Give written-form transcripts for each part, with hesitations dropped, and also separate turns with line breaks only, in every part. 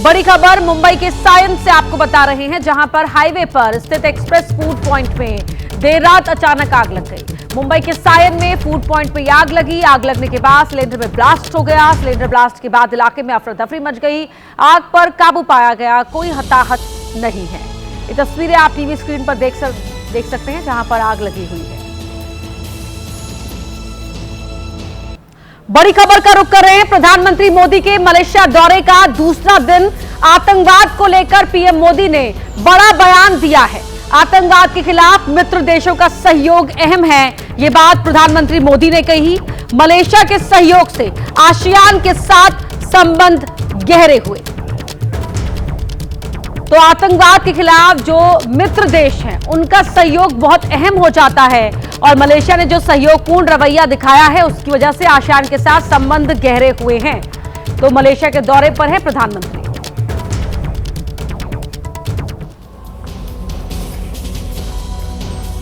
बड़ी खबर मुंबई के सायन से आपको बता रहे हैं, जहां पर हाईवे पर स्थित एक्सप्रेस फूड पॉइंट में देर रात अचानक आग लग गई। मुंबई के सायन में फूड पॉइंट पे आग लगी। आग लगने के बाद सिलेंडर में ब्लास्ट हो गया। सिलेंडर ब्लास्ट के बाद इलाके में अफरा तफरी मच गई। आग पर काबू पाया गया, कोई हताहत नहीं है। ये तस्वीरें आप टीवी स्क्रीन पर देख सकते हैं, जहां पर आग लगी हुई है। बड़ी खबर का रुख कर रहे हैं। प्रधानमंत्री मोदी के मलेशिया दौरे का दूसरा दिन। आतंकवाद को लेकर पीएम मोदी ने बड़ा बयान दिया है। आतंकवाद के खिलाफ मित्र देशों का सहयोग अहम है, ये बात प्रधानमंत्री मोदी ने कही। मलेशिया के सहयोग से आसियान के साथ संबंध गहरे हुए। तो आतंकवाद के खिलाफ जो मित्र देश हैं, उनका सहयोग बहुत अहम हो जाता है और मलेशिया ने जो सहयोगपूर्ण रवैया दिखाया है, उसकी वजह से आसियान के साथ संबंध गहरे हुए हैं। तो मलेशिया के दौरे पर है प्रधानमंत्री।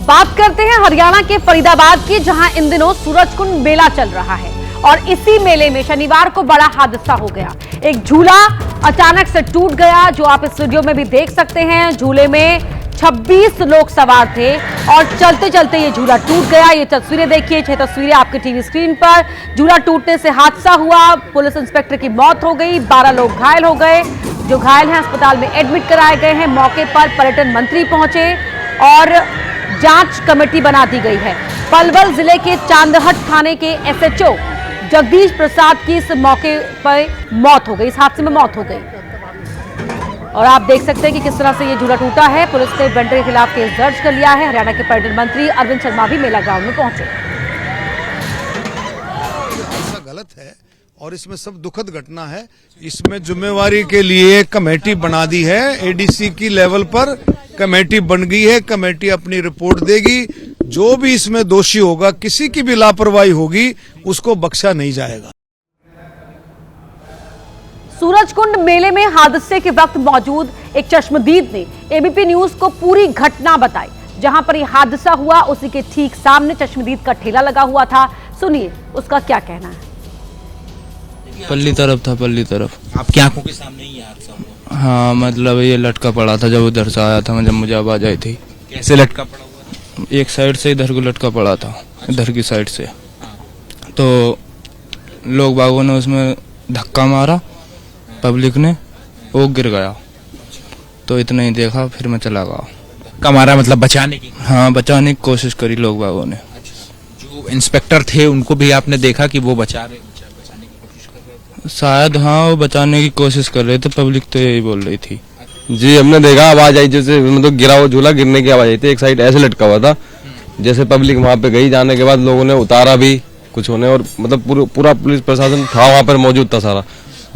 बात करते हैं हरियाणा के फरीदाबाद की, जहां इन दिनों सूरजकुंड मेला चल रहा है और इसी मेले में शनिवार को बड़ा हादसा हो गया। एक झूला अचानक से टूट गया, जो आप इस वीडियो में भी देख सकते हैं। झूले में 26 लोग सवार थे और चलते चलते ये झूला टूट गया। ये तस्वीरें देखिए, 6 तस्वीरें आपके टीवी स्क्रीन पर। झूला टूटने से हादसा हुआ। पुलिस इंस्पेक्टर की मौत हो गई, 12 लोग घायल हो गए। जो घायल हैं अस्पताल में एडमिट कराए गए हैं। मौके पर पर्यटन मंत्री पहुंचे और जांच कमेटी बना दी गई है। पलवल जिले के चांदहट थाने के एसएचओ जगदीश प्रसाद की इस मौके पर मौत हो गई, इस हादसे में मौत हो गई। और आप देख सकते हैं कि किस तरह से ये झूला टूटा है। पुलिस ने वेंडर के खिलाफ केस दर्ज कर लिया है। हरियाणा के पर्यटन मंत्री अरविंद शर्मा भी मेला ग्राउंड में पहुंचे।
ऐसा गलत है और इसमें सब दुखद घटना है। इसमें जिम्मेवारी के लिए कमेटी बना दी है। एडीसी की लेवल पर कमेटी बन गई है। कमेटी अपनी रिपोर्ट देगी। जो भी इसमें दोषी होगा, किसी की भी लापरवाही होगी, उसको बख्शा नहीं जाएगा।
सूरजकुंड मेले में हादसे के वक्त मौजूद एक चश्मदीद ने एबीपी न्यूज को पूरी घटना बताई। जहां पर यह हादसा हुआ, उसी के ठीक सामने चश्मदीद का ठेला लगा हुआ था। सुनिए उसका क्या कहना है।
पल्ली तरफ था, पल्ली तरफ।
आपकी आंखों के सामने ही हादसा हुआ?
हाँ, मतलब ये लटका पड़ा था जब उधर से आया था, जब मुझे आवाज आई थी।
कैसे लटका पड़ा हुआ था?
एक साइड से इधर को लटका पड़ा था, इधर की साइड से। तो लोग बागों ने उसमें धक्का मारा, पब्लिक ने, वो गिर गया। तो इतना ही देखा, फिर मैं चला गया।
धक्का मारा मतलब बचाने की?
हाँ, बचाने की कोशिश करी लोग बागों ने।
जो इंस्पेक्टर थे उनको भी आपने देखा कि वो बचाने की कोशिश कर रहे थे?
शायद हाँ, वो बचाने की कोशिश कर रहे थे। पब्लिक तो यही बोल रही थी।
जी, हमने देखा, आवाज आई जैसे मतलब गिरा हुआ झूला, गिरने की आवाज आई थी। एक साइड ऐसे लटका हुआ था। जैसे पब्लिक वहां पे गई, जाने के बाद लोगों ने उतारा भी कुछ होने, और मतलब पूरा पुलिस प्रशासन था वहां पर मौजूद था सारा।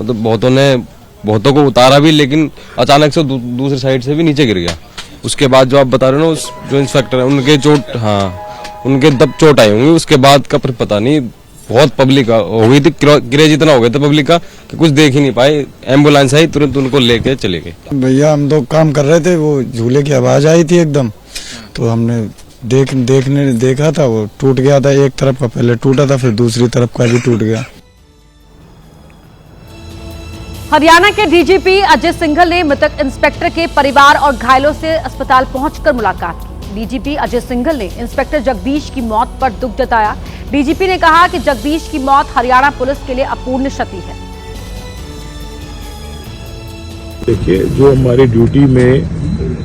मतलब बहुतों को उतारा भी, लेकिन अचानक से दूसरी साइड से भी नीचे गिर गया। उसके बाद जो आप बता रहे हो ना, जो इंस्पेक्टर है, उनके चोट, हाँ उनके दब चोट आई होंगी। उसके बाद का फिर पता नहीं, बहुत पब्लिक हो गई थी, क्रेज इतना हो गया था पब्लिक का कि कुछ देख ही नहीं पाए। एम्बुलेंस आई, तुरंत उनको लेके चले गए।
भैया हम तो काम कर रहे थे, वो झूले की आवाज आई थी एकदम, तो हमने देखा था, वो टूट गया था। एक तरफ का पहले टूटा था, फिर दूसरी तरफ का भी टूट गया।
हरियाणा के डीजीपी अजय सिंघल ने मृतक इंस्पेक्टर के परिवार और घायलों से अस्पताल पहुंचकर मुलाकात की। डीजीपी अजय सिंघल ने इंस्पेक्टर जगदीश की मौत पर दुख जताया। डीजीपी ने कहा कि जगदीश की मौत हरियाणा पुलिस के लिए अपूर्ण क्षति है।
देखिए, जो हमारी ड्यूटी में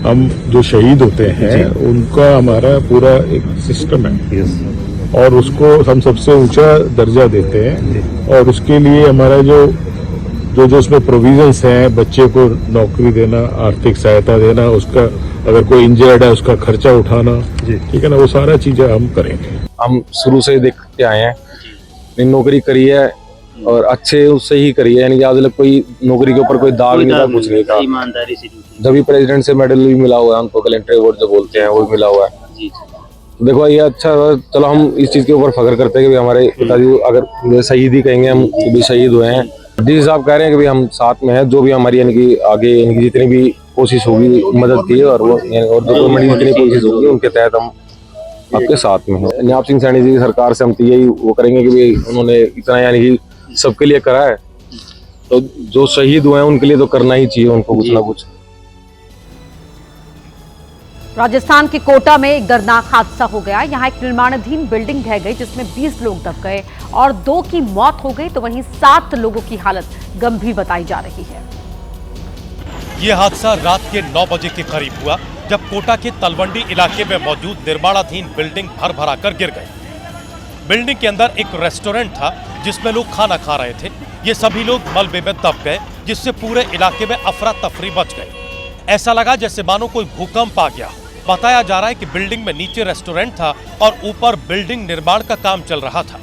हम जो शहीद होते हैं, उनका हमारा पूरा एक सिस्टम है और उसको हम सबसे ऊंचा दर्जा देते हैं। और उसके लिए हमारा जो उसमें प्रोविजंस हैं, बच्चे को नौकरी देना, आर्थिक सहायता देना, उसका अगर कोई इंजर्ड है उसका खर्चा उठाना, ठीक है ना, वो सारा चीजें हम करेंगे।
हम शुरू से देखते आए हैं, नौकरी करी है और अच्छे उससे ही करी है। यानी आज तक कोई नौकरी के ऊपर कोई दाग नहीं था, कुछ नहीं था।
ईमानदारी से
जब भी प्रेसिडेंट से मेडल भी मिला हुआ है हमको, कलेक्टर अवार्ड जो बोलते हैं वो भी मिला हुआ है। देखो ये अच्छा, चलो हम इस चीज के ऊपर फख्र करते हैं कि हमारे पिताजी अगर शहीद ही कहेंगे, हम भी शहीद हुए हैं। जिस हिसाब कह रहे हैं कि हम साथ में हैं, जो भी हमारी यानी कि आगे यानी कि जितनी भी कोशिश होगी मदद की, और वो और जो गवर्नमेंट जितनी कोशिश होगी उनके तहत हम आपके साथ में हैं। न्याप सिंह सैनी जी की सरकार से हम तो यही वो करेंगे कि उन्होंने इतना यानी कि सबके लिए करा है, तो जो शहीद हुए हैं उनके लिए तो करना ही चाहिए उनको कुछ ना कुछ।
राजस्थान के कोटा में एक दर्दनाक हादसा हो गया। यहां एक निर्माणाधीन बिल्डिंग ढह गई जिसमें 20 लोग दब गए और 2 की मौत हो गई, तो वहीं 7 लोगों की हालत गंभीर बताई जा रही है।
ये हादसा रात के 9 बजे के करीब हुआ जब कोटा के तलवंडी इलाके में मौजूद निर्माणाधीन बिल्डिंग भर कर गिर गई। बिल्डिंग के अंदर एक रेस्टोरेंट था जिसमें लोग खाना खा रहे थे। ये सभी लोग मलबे में दब गए जिससे पूरे इलाके में अफरा तफरी मच गई। ऐसा लगा जैसे मानो कोई भूकंप आ गया। बताया जा रहा है कि बिल्डिंग में नीचे रेस्टोरेंट था और ऊपर बिल्डिंग निर्माण का काम चल रहा था,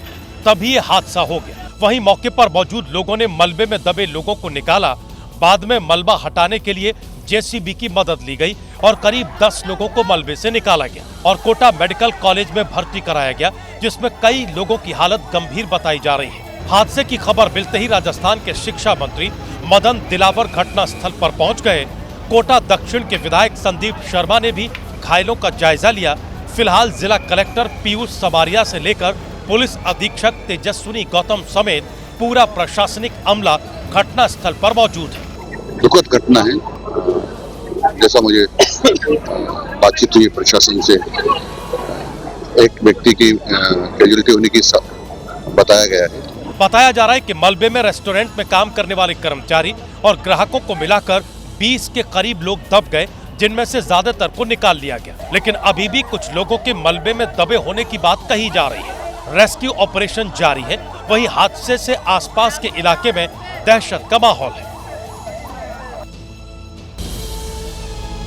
तभी ये हादसा हो गया। वहीं मौके पर मौजूद लोगों ने मलबे में दबे लोगों को निकाला। बाद में मलबा हटाने के लिए जेसीबी की मदद ली गई और करीब 10 लोगों को मलबे से निकाला गया और कोटा मेडिकल कॉलेज में भर्ती कराया गया, जिसमें कई लोगों की हालत गंभीर बताई जा रही है। हादसे की खबर मिलते ही राजस्थान के शिक्षा मंत्री मदन दिलावर घटना स्थल पर पहुंच गए। कोटा दक्षिण के विधायक संदीप शर्मा ने भी घायलों का जायजा लिया। फिलहाल जिला कलेक्टर पीयूष समारिया से लेकर पुलिस अधीक्षक तेजस्विनी गौतम समेत पूरा प्रशासनिक अमला घटना स्थल पर मौजूद है।
दुखद घटना है, जैसा मुझे बातचीत हुई प्रशासन से, एक व्यक्ति की कैजुअलिटी होने की बताया गया है।
बताया जा रहा है कि मलबे में रेस्टोरेंट में काम करने वाले कर्मचारी और ग्राहकों को मिलाकर 20 के करीब लोग दब गए, जिनमें से ज्यादातर को निकाल लिया गया, लेकिन अभी भी कुछ लोगों के मलबे में दबे होने की बात कही जा रही है। रेस्क्यू ऑपरेशन जारी है। वहीं हादसे से आसपास के इलाके में दहशत का माहौल है।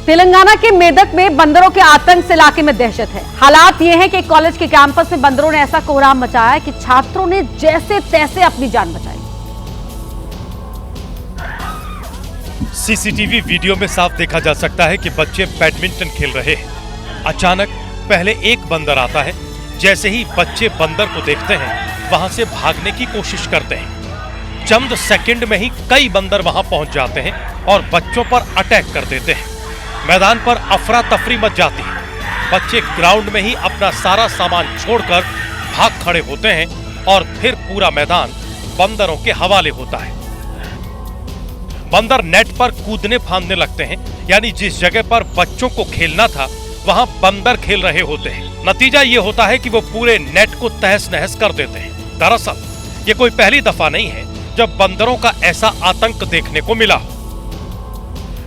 तेलंगाना के मेदक में बंदरों के आतंक से इलाके में दहशत है। हालात ये है कि कॉलेज के कैंपस में बंदरों ने ऐसा कोहराम मचाया कि छात्रों ने जैसे तैसे अपनी जान बचाई।
सीसीटीवी वीडियो में साफ देखा जा सकता है कि बच्चे बैडमिंटन खेल रहे हैं। अचानक पहले एक बंदर आता है। जैसे ही बच्चे बंदर को देखते हैं वहां से भागने की कोशिश करते हैं। चंद सेकंड में ही कई बंदर वहां पहुंच जाते हैं और बच्चों पर अटैक कर देते हैं। मैदान पर अफरा तफरी मच जाती है। बच्चे ग्राउंड में ही अपना सारा सामान छोड़कर भाग खड़े होते हैं और फिर पूरा मैदान बंदरों के हवाले होता है। बंदर नेट पर कूदने फांदने लगते हैं, यानी जिस जगह पर बच्चों को खेलना था वहां बंदर खेल रहे होते हैं। नतीजा ये होता है कि वो पूरे नेट को तहस नहस कर देते हैं। दरअसल ये कोई पहली दफा नहीं है जब बंदरों का ऐसा आतंक देखने को मिला।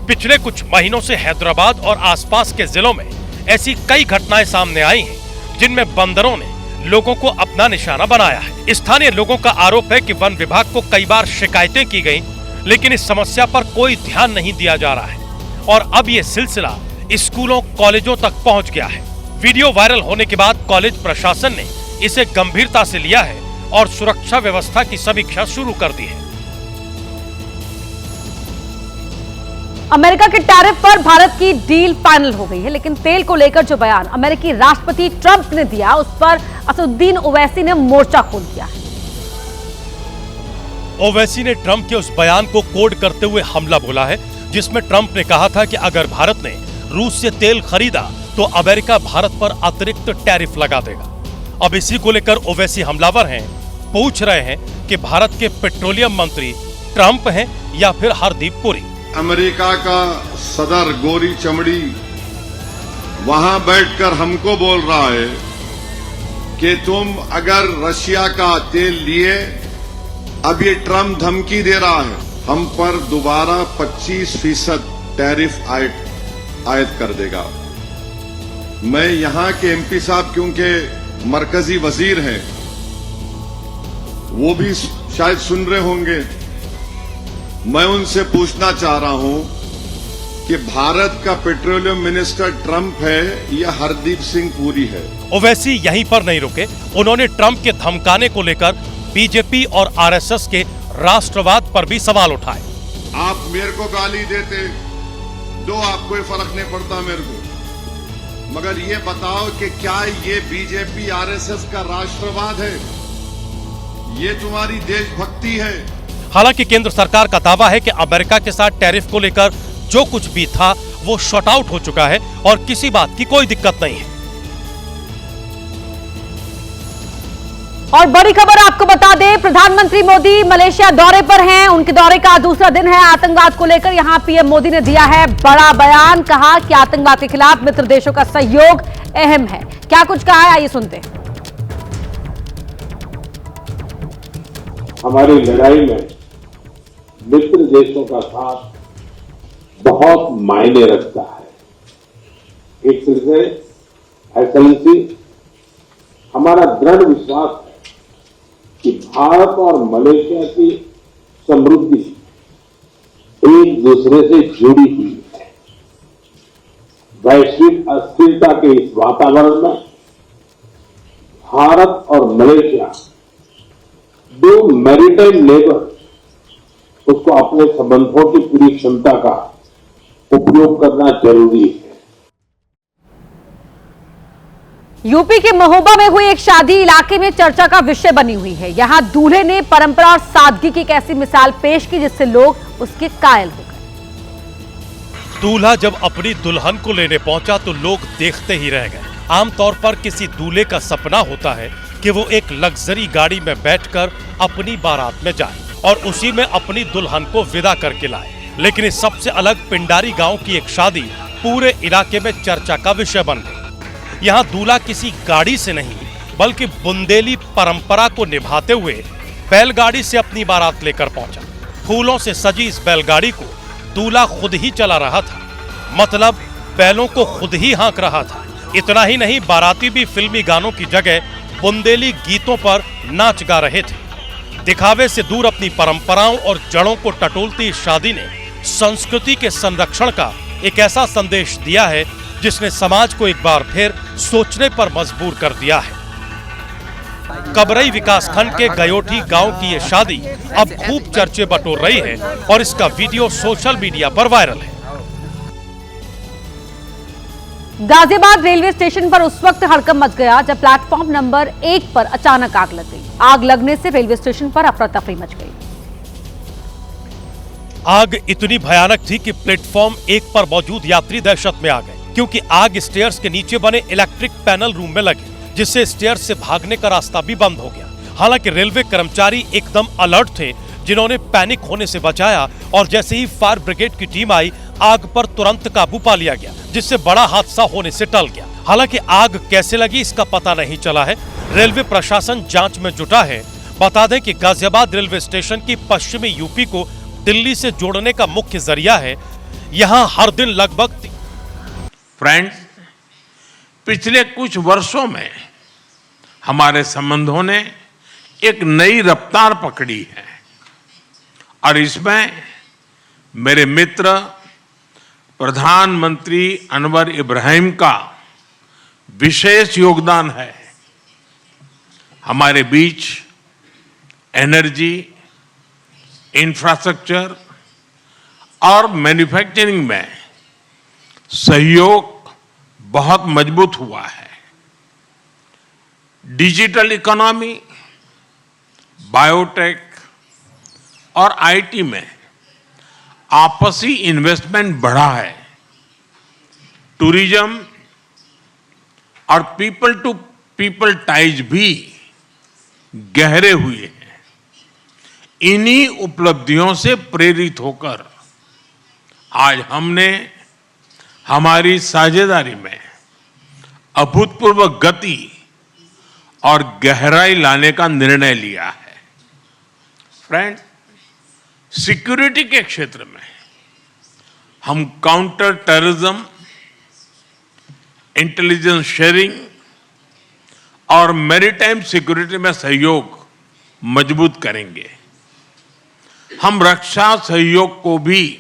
पिछले कुछ महीनों से हैदराबाद और आसपास के जिलों में ऐसी कई घटनाएं सामने आई हैं जिनमें बंदरों ने लोगों को अपना निशाना बनाया है। स्थानीय लोगों का आरोप है कि वन विभाग को कई बार शिकायतें की गई, लेकिन इस समस्या पर कोई ध्यान नहीं दिया जा रहा है और अब ये सिलसिला स्कूलों कॉलेजों तक पहुंच गया है। वीडियो वायरल होने के बाद कॉलेज प्रशासन ने इसे गंभीरता से लिया है और सुरक्षा व्यवस्था की समीक्षा शुरू कर दी है।
अमेरिका के टैरिफ पर भारत की डील फाइनल हो गई है, लेकिन तेल को लेकर जो बयान अमेरिकी राष्ट्रपति ट्रंप ने दिया उस पर असदुद्दीन ओवैसी ने मोर्चा खोल दिया है।
ओवैसी ने ट्रंप के उस बयान को कोड करते हुए हमला बोला है, जिसमें ट्रंप ने कहा था कि अगर भारत ने रूस से तेल खरीदा तो अमेरिका भारत पर अतिरिक्त टैरिफ लगा देगा। अब इसी को लेकर ओवैसी हमलावर हैं, पूछ रहे हैं कि भारत के पेट्रोलियम मंत्री ट्रंप हैं या फिर हरदीप पुरी।
अमेरिका का सदर गोरी चमड़ी वहां बैठकर हमको बोल रहा है कि तुम अगर रशिया का तेल लिए, अब ये ट्रंप धमकी दे रहा है हम पर दोबारा 25% टैरिफ आयद कर देगा। मैं यहां के एमपी साहब, क्योंकि मरकजी वजीर हैं, वो भी शायद सुन रहे होंगे, मैं उनसे पूछना चाह रहा हूं कि भारत का पेट्रोलियम मिनिस्टर ट्रंप है या हरदीप सिंह पुरी है।
ओवैसी यहीं पर नहीं रुके, उन्होंने ट्रंप के धमकाने को लेकर बीजेपी और आरएसएस के राष्ट्रवाद पर भी सवाल उठाए।
आप मेरे को गाली देते दो, आपको कोई फर्क नहीं पड़ता मेरे को, मगर ये बताओ कि क्या ये बीजेपी आरएसएस का राष्ट्रवाद है? ये तुम्हारी देशभक्ति है?
हालांकि केंद्र सरकार का दावा है कि अमेरिका के साथ टैरिफ को लेकर जो कुछ भी था वो शॉर्ट आउट हो चुका है और किसी बात की कोई दिक्कत नहीं है।
और बड़ी खबर आपको बता दें, प्रधानमंत्री मोदी मलेशिया दौरे पर हैं। उनके दौरे का दूसरा दिन है। आतंकवाद को लेकर यहां पीएम मोदी ने दिया है बड़ा बयान। कहा कि आतंकवाद के खिलाफ मित्र देशों का सहयोग अहम है। क्या कुछ कहा है, आइए सुनते हैं।
हमारी लड़ाई में मित्र देशों का साथ बहुत मायने रखता है। एक तरह से एक्सेलेंसी, हमारा दृढ़ विश्वास है कि भारत और मलेशिया की समृद्धि एक दूसरे से जुड़ी हुई है। वैश्विक अस्थिरता के इस वातावरण में भारत और मलेशिया दो मैरीटाइम नेबर उसको अपने संबंधों की पूरी क्षमता का उपयोग करना जरूरी है।
यूपी के महोबा में हुई एक शादी इलाके में चर्चा का विषय बनी हुई है। यहां दूल्हे ने परंपरा और सादगी की एक ऐसी मिसाल पेश की जिससे लोग उसके कायल हो गए।
दूल्हा जब अपनी दुल्हन को लेने पहुंचा तो लोग देखते ही रह गए। आमतौर पर किसी दूल्हे का सपना होता है कि वो एक लग्जरी गाड़ी में बैठकर अपनी बारात में जाए और उसी में अपनी दुल्हन को विदा करके लाए, लेकिन इस सबसे अलग पिंडारी गांव की एक शादी पूरे इलाके में चर्चा का विषय बन गई। यहाँ दूल्हा किसी गाड़ी से नहीं बल्कि बुंदेली परंपरा को निभाते हुए बैलगाड़ी से अपनी बारात लेकर पहुंचा। फूलों से सजी इस बैलगाड़ी को दूल्हा खुद ही चला रहा था, मतलब बैलों को खुद ही हाँक रहा था। इतना ही नहीं, बाराती भी फिल्मी गानों की जगह बुंदेली गीतों पर नाच गा रहे थे। दिखावे से दूर अपनी परंपराओं और जड़ों को टटोलती इस शादी ने संस्कृति के संरक्षण का एक ऐसा संदेश दिया है जिसने समाज को एक बार फिर सोचने पर मजबूर कर दिया है। कबरई विकासखंड के गयोठी गांव की ये शादी अब खूब चर्चे बटोर रही है और इसका वीडियो सोशल मीडिया पर वायरल है।
गाजियाबाद रेलवे स्टेशन पर उस वक्त हड़कंप मच गया जब प्लेटफॉर्म नंबर 1 पर अचानक आग लग गई। आग लगने से रेलवे स्टेशन पर अफरा तफरी मच गई।
आग इतनी भयानक थी कि प्लेटफॉर्म 1 पर मौजूद यात्री दहशत में आ गए, क्योंकि आग स्टेयर्स के नीचे बने इलेक्ट्रिक पैनल रूम में लगी, जिससे स्टेयर्स से भागने का रास्ता भी बंद हो गया। हालांकि रेलवे कर्मचारी एकदम अलर्ट थे, जिन्होंने पैनिक होने से बचाया और जैसे ही फायर ब्रिगेड की टीम आई, आग पर तुरंत काबू पा लिया गया, जिससे बड़ा हादसा होने से टल गया। हालांकि आग कैसे लगी इसका पता नहीं चला है। रेलवे प्रशासन जांच में जुटा है। बता दें कि गाजियाबाद रेलवे स्टेशन की पश्चिमी यूपी को दिल्ली से जोड़ने का मुख्य जरिया है। यहाँ हर दिन लगभग
फ्रेंड्स, पिछले कुछ वर्षों में हमारे संबंधों ने एक नई रफ्तार पकड़ी है और इसमें मेरे मित्र प्रधानमंत्री अनवर इब्राहिम का विशेष योगदान है। हमारे बीच एनर्जी, इंफ्रास्ट्रक्चर और मैन्युफैक्चरिंग में सहयोग बहुत मजबूत हुआ है। डिजिटल इकोनॉमी, बायोटेक और आईटी में आपसी इन्वेस्टमेंट बढ़ा है। टूरिज्म और पीपल टू पीपल टाइज भी गहरे हुए हैं। इन्हीं उपलब्धियों से प्रेरित होकर आज हमने हमारी साझेदारी में अभूतपूर्व गति और गहराई लाने का निर्णय लिया है। फ्रेंड्स, सिक्योरिटी के क्षेत्र में हम काउंटर टेररिज्म, इंटेलिजेंस शेयरिंग और मैरीटाइम सिक्योरिटी में सहयोग मजबूत करेंगे। हम रक्षा सहयोग को भी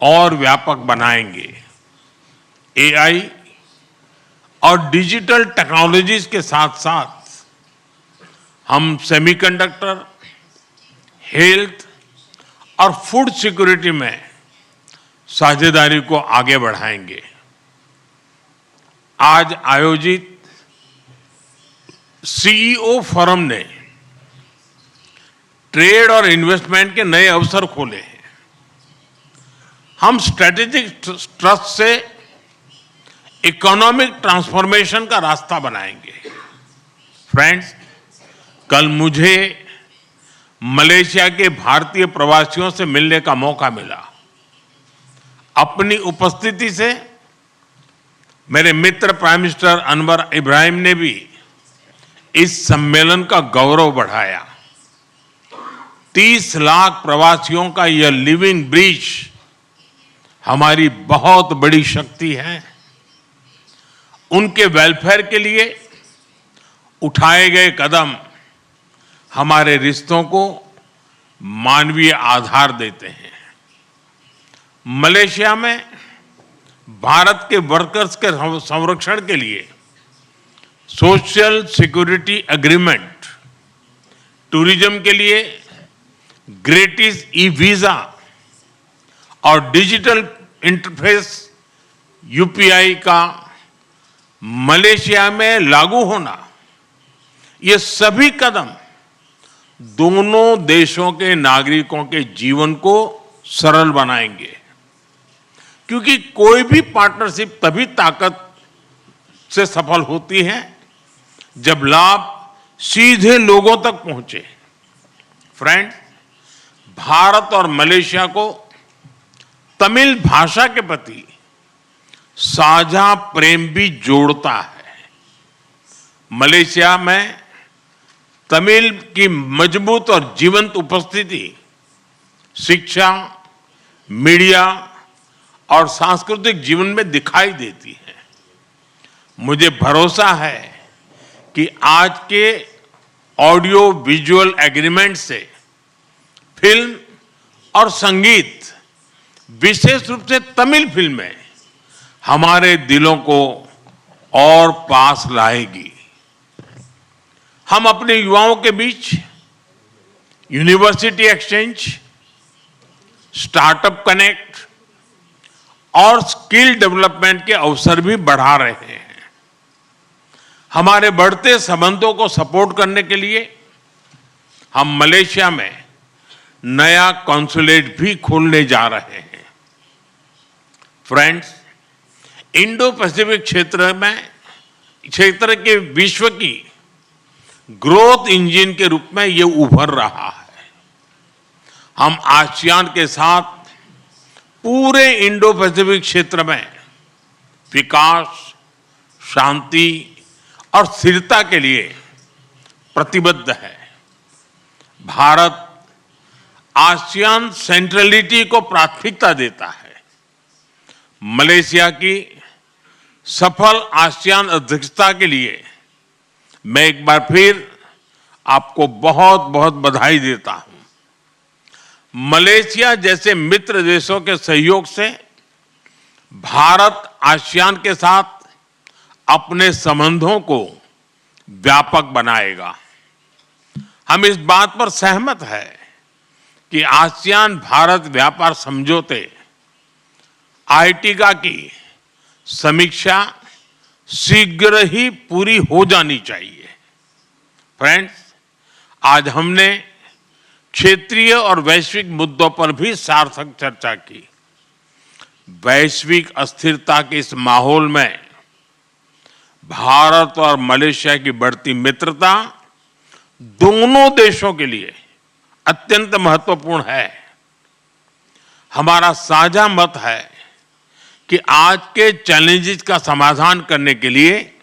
और व्यापक बनाएंगे। एआई और डिजिटल टेक्नोलॉजीज के साथ साथ हम सेमीकंडक्टर, हेल्थ और फूड सिक्योरिटी में साझेदारी को आगे बढ़ाएंगे। आज आयोजित सीईओ फोरम ने ट्रेड और इन्वेस्टमेंट के नए अवसर खोले हैं। हम स्ट्रेटेजिक ट्रस्ट से इकोनॉमिक ट्रांसफॉर्मेशन का रास्ता बनाएंगे। फ्रेंड्स,
कल मुझे मलेशिया के भारतीय प्रवासियों से मिलने का मौका मिला। अपनी उपस्थिति से मेरे मित्र प्राइम मिनिस्टर अनवर इब्राहिम ने भी इस सम्मेलन का गौरव बढ़ाया। 30 लाख प्रवासियों का यह लिविंग ब्रिज हमारी बहुत बड़ी शक्ति है। उनके वेलफेयर के लिए उठाए गए कदम हमारे रिश्तों को मानवीय आधार देते हैं। मलेशिया में भारत के वर्कर्स के संरक्षण के लिए सोशल सिक्योरिटी एग्रीमेंट, टूरिज्म के लिए ग्रेटिस ई वीजा और डिजिटल इंटरफेस यूपीआई का मलेशिया में लागू होना, ये सभी कदम दोनों देशों के नागरिकों के जीवन को सरल बनाएंगे। क्योंकि कोई भी पार्टनरशिप तभी ताकत से सफल होती है जब लाभ सीधे लोगों तक पहुंचे। फ्रेंड्स, भारत और मलेशिया को तमिल भाषा के प्रति साझा प्रेम भी जोड़ता है। मलेशिया में तमिल की मजबूत और जीवंत उपस्थिति शिक्षा, मीडिया और सांस्कृतिक जीवन में दिखाई देती है। मुझे भरोसा है कि आज के ऑडियो विजुअल एग्रीमेंट से फिल्म और संगीत, विशेष रूप से तमिल फिल्में, हमारे दिलों को और पास लाएगी। हम अपने युवाओं के बीच यूनिवर्सिटी एक्सचेंज, स्टार्टअप कनेक्ट और स्किल डेवलपमेंट के अवसर भी बढ़ा रहे हैं। हमारे बढ़ते संबंधों को सपोर्ट करने के लिए हम मलेशिया में नया कॉन्सुलेट भी खोलने जा रहे हैं। फ्रेंड्स, इंडो पैसिफिक क्षेत्र के विश्व की ग्रोथ इंजन के रूप में ये उभर रहा है। हम आसियान के साथ पूरे इंडो पैसिफिक क्षेत्र में विकास, शांति और स्थिरता के लिए प्रतिबद्ध है। भारत आसियान सेंट्रलिटी को प्राथमिकता देता है। मलेशिया की सफल आसियान अध्यक्षता के लिए मैं एक बार फिर आपको बहुत बहुत बधाई देता हूं। मलेशिया जैसे मित्र देशों के सहयोग से भारत आसियान के साथ अपने संबंधों को व्यापक बनाएगा। हम इस बात पर सहमत हैं कि आसियान भारत व्यापार समझौते आईटीका की समीक्षा शीघ्र ही पूरी हो जानी चाहिए। फ्रेंड्स, आज हमने क्षेत्रीय और वैश्विक मुद्दों पर भी सार्थक चर्चा की। वैश्विक अस्थिरता के इस माहौल में भारत और मलेशिया की बढ़ती मित्रता दोनों देशों के लिए अत्यंत महत्वपूर्ण है। हमारा साझा मत है कि आज के चैलेंजेस का समाधान करने के लिए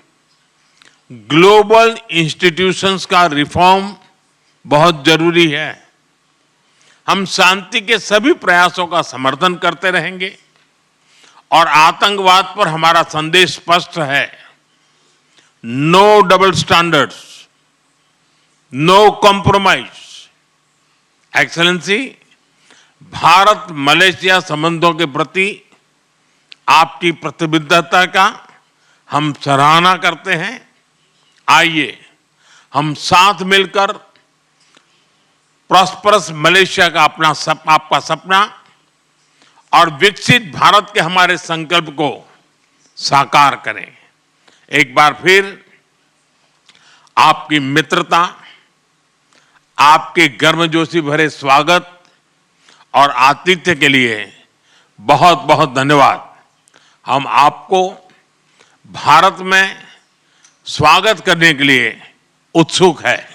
ग्लोबल इंस्टीट्यूशंस का रिफॉर्म बहुत जरूरी है। हम शांति के सभी प्रयासों का समर्थन करते रहेंगे और आतंकवाद पर हमारा संदेश स्पष्ट है। No double standards, no compromise. Excellency, Bharat Malaysia संबंधों के प्रति आपकी प्रतिबद्धता का हम सराहना करते हैं। आइए हम साथ मिलकर प्रॉस्परस मलेशिया का आपका सपना और विकसित भारत के हमारे संकल्प को साकार करें। एक बार फिर आपकी मित्रता, आपके गर्मजोशी भरे स्वागत और आतिथ्य के लिए बहुत बहुत धन्यवाद। हम आपको भारत में स्वागत करने के लिए उत्सुक है।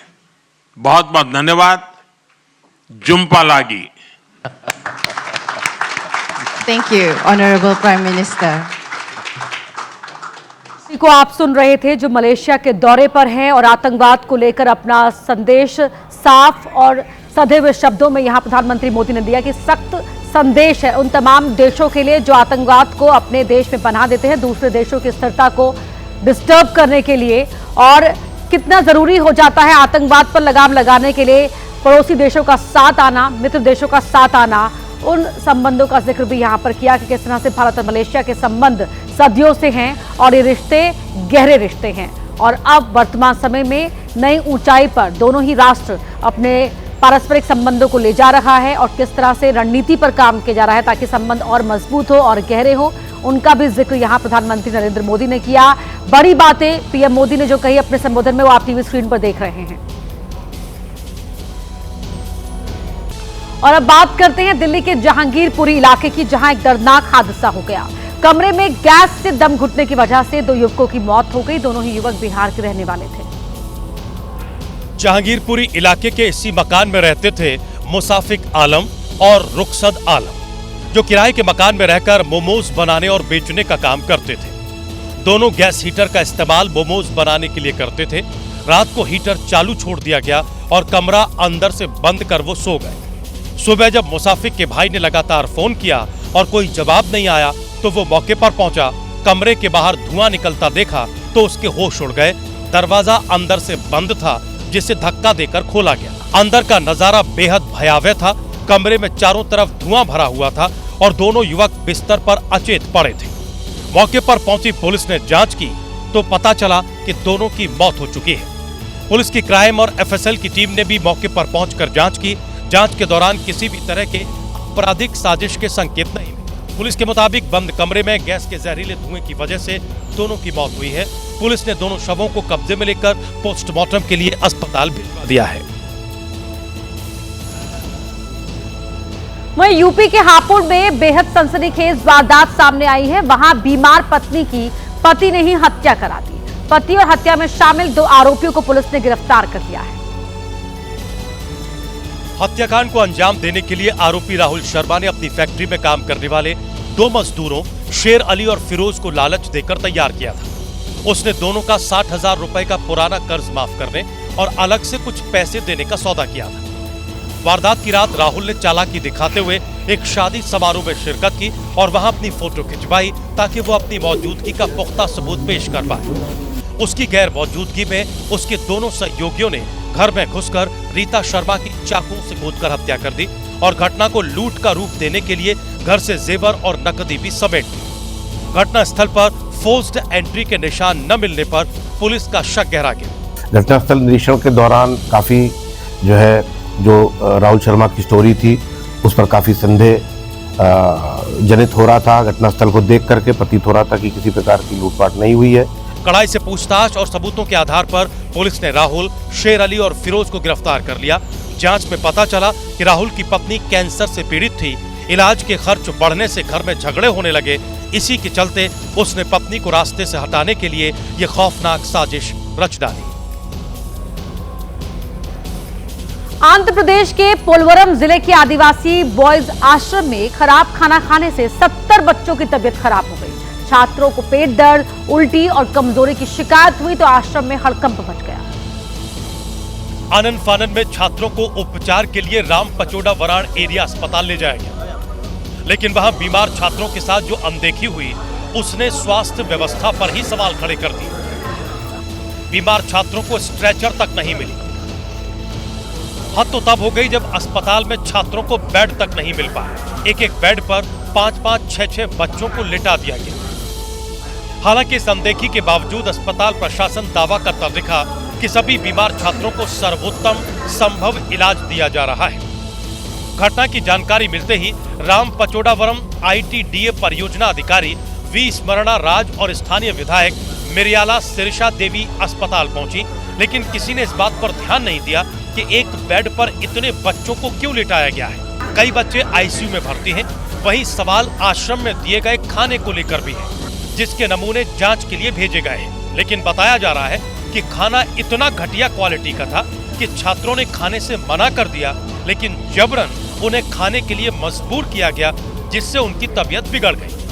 बहुत बहुत धन्यवाद। जुम्पा लागी।
Thank you, Honorable Prime Minister.
इसी को आप सुन रहे थे जो मलेशिया के दौरे पर हैं और आतंकवाद को लेकर अपना संदेश साफ और सधे हुए शब्दों में यहां प्रधानमंत्री मोदी ने दिया कि सख्त संदेश है उन तमाम देशों के लिए जो आतंकवाद को अपने देश में पनाह देते हैं, दूसरे देशों की स्थिरता को डिस्टर्ब करने के लिए, और कितना जरूरी हो जाता है आतंकवाद पर लगाम लगाने के लिए पड़ोसी देशों का साथ आना, मित्र देशों का साथ आना। उन संबंधों का जिक्र भी यहां पर किया कि किस तरह से भारत और मलेशिया के संबंध सदियों से हैं और ये रिश्ते गहरे रिश्ते हैं और अब वर्तमान समय में नई ऊंचाई पर दोनों ही राष्ट्र अपने पारस्परिक संबंधों को ले जा रहा है और किस तरह से रणनीति पर काम किया जा रहा है ताकि संबंध और मजबूत हो और गहरे हो, उनका भी जिक्र यहां प्रधानमंत्री नरेंद्र मोदी ने किया। बड़ी बातें पीएम मोदी ने जो कही अपने संबोधन में वो आप टीवी स्क्रीन पर देख रहे हैं। और अब बात करते हैं दिल्ली के जहांगीरपुरी इलाके की, जहां एक दर्दनाक हादसा हो गया। कमरे में गैस से दम घुटने की वजह से 2 युवकों की मौत हो गई। दोनों ही युवक बिहार के रहने वाले थे।
जहांगीरपुरी इलाके के इसी मकान में रहते थे मुसाफिक आलम और रुखसद आलम, जो किराए के मकान में रहकर मोमोज बनाने और बेचने का काम करते थे। दोनों गैस हीटर का इस्तेमाल मोमोज बनाने के लिए करते थे। रात को हीटर चालू छोड़ दिया गया और कमरा अंदर से बंद कर वो सो गए। सुबह जब मुसाफिक के भाई ने लगातार फोन किया और कोई जवाब नहीं आया तो वो मौके पर पहुंचा। कमरे के बाहर धुआं निकलता देखा तो उसके होश उड़ गए। दरवाजा अंदर से बंद था जिसे धक्का देकर खोला गया। अंदर का नजारा बेहद भयावह था। कमरे में चारों तरफ धुआं भरा हुआ था और दोनों युवक बिस्तर पर अचेत पड़े थे। मौके पर पहुंची पुलिस ने जांच की तो पता चला कि दोनों की मौत हो चुकी है। पुलिस की क्राइम और एफएसएल की टीम ने भी मौके पर पहुंचकर जांच की। जांच के दौरान किसी भी तरह के आपराधिक साजिश के संकेत नहीं मिले। पुलिस के मुताबिक बंद कमरे में गैस के जहरीले धुएं की वजह से दोनों की मौत हुई है। पुलिस ने दोनों शवों को कब्जे में लेकर पोस्टमार्टम के लिए अस्पताल भिजवा दिया है।
वहीं यूपी के हापुड़ में बेहद सनसनीखेज वारदात सामने आई है। वहां बीमार पत्नी की पति ने ही हत्या करा दी। पति और हत्या में शामिल 2 आरोपियों को पुलिस ने गिरफ्तार कर लिया है।
हत्याकांड को अंजाम देने के लिए आरोपी राहुल शर्मा ने अपनी फैक्ट्री में काम करने वाले 2 मजदूरों शेर अली और फिरोज को लालच देकर तैयार किया था। उसने दोनों का 60,000 रुपए का पुराना कर्ज माफ करने और अलग से कुछ पैसे देने का सौदा किया था। वारदात की रात राहुल ने चालाकी दिखाते हुए एक शादी समारोह में शिरकत की और वहां अपनी फोटो खिंचवाई ताकि वो अपनी मौजूदगी का पुख्ता सबूत पेश कर पाए। उसकी गैर मौजूदगी में उसके दोनों सहयोगियों ने घर में घुसकर रीता शर्मा की चाकू से कूदकर हत्या कर दी और घटना को लूट का रूप देने के लिए घर से जेवर और नकदी भी समेट दी। घटना स्थल पर फोर्स्ड एंट्री के निशान न मिलने पर पुलिस का शक गहरा गया।
घटनास्थल निरीक्षण के दौरान काफी जो राहुल शर्मा की स्टोरी थी उस पर काफी संदेह जनित हो रहा था। घटनास्थल को देख करके प्रतीत हो रहा था कि किसी प्रकार की लूटपाट नहीं हुई है।
कड़ाई से पूछताछ और सबूतों के आधार पर पुलिस ने राहुल, शेर अली और फिरोज को गिरफ्तार कर लिया। जांच में पता चला कि राहुल की पत्नी कैंसर से पीड़ित थी। इलाज के खर्च बढ़ने से घर में झगड़े होने लगे। इसी के चलते उसने पत्नी को रास्ते से हटाने के लिए ये खौफनाक साजिश रच डाली।
आंध्र प्रदेश के पोलवरम जिले के आदिवासी बॉयज आश्रम में खराब खाना खाने से 70 बच्चों की तबीयत खराब हो गई। छात्रों को पेट दर्द, उल्टी और कमजोरी की शिकायत हुई तो आश्रम में हड़कंप मच गया।
आनन फानन में छात्रों को उपचार के लिए राम पचोड़ा वराण एरिया अस्पताल ले जाया गया, लेकिन वहां बीमार छात्रों के साथ जो अनदेखी हुई उसने स्वास्थ्य व्यवस्था पर ही सवाल खड़े कर दिए। बीमार छात्रों को स्ट्रेचर तक नहीं मिली। हद तो तब हो गई जब अस्पताल में छात्रों को बेड तक नहीं मिल पाया। एक एक बेड पर 5-5, 6-6 बच्चों को लिटा दिया गया। हालांकि इस अनदेखी के बावजूद अस्पताल प्रशासन दावा करता दिखा कि सभी बीमार छात्रों को सर्वोत्तम संभव इलाज दिया जा रहा है। घटना की जानकारी मिलते ही राम पचोड़ावरम ITDA परियोजना अधिकारी वी स्मरणा राज और स्थानीय विधायक मिरियाला सिरिशा देवी अस्पताल पहुंची, लेकिन किसी ने इस बात पर ध्यान नहीं दिया कि एक बेड पर इतने बच्चों को क्यों लिटाया गया है। कई बच्चे ICU में भर्ती हैं। वहीं सवाल आश्रम में दिए गए खाने को लेकर भी है, जिसके नमूने जांच के लिए भेजे गए हैं, लेकिन बताया जा रहा है कि खाना इतना घटिया क्वालिटी का था कि छात्रों ने खाने से मना कर दिया, लेकिन जबरन उन्हें खाने के लिए मजबूर किया गया, जिससे उनकी तबीयत बिगड़ गई।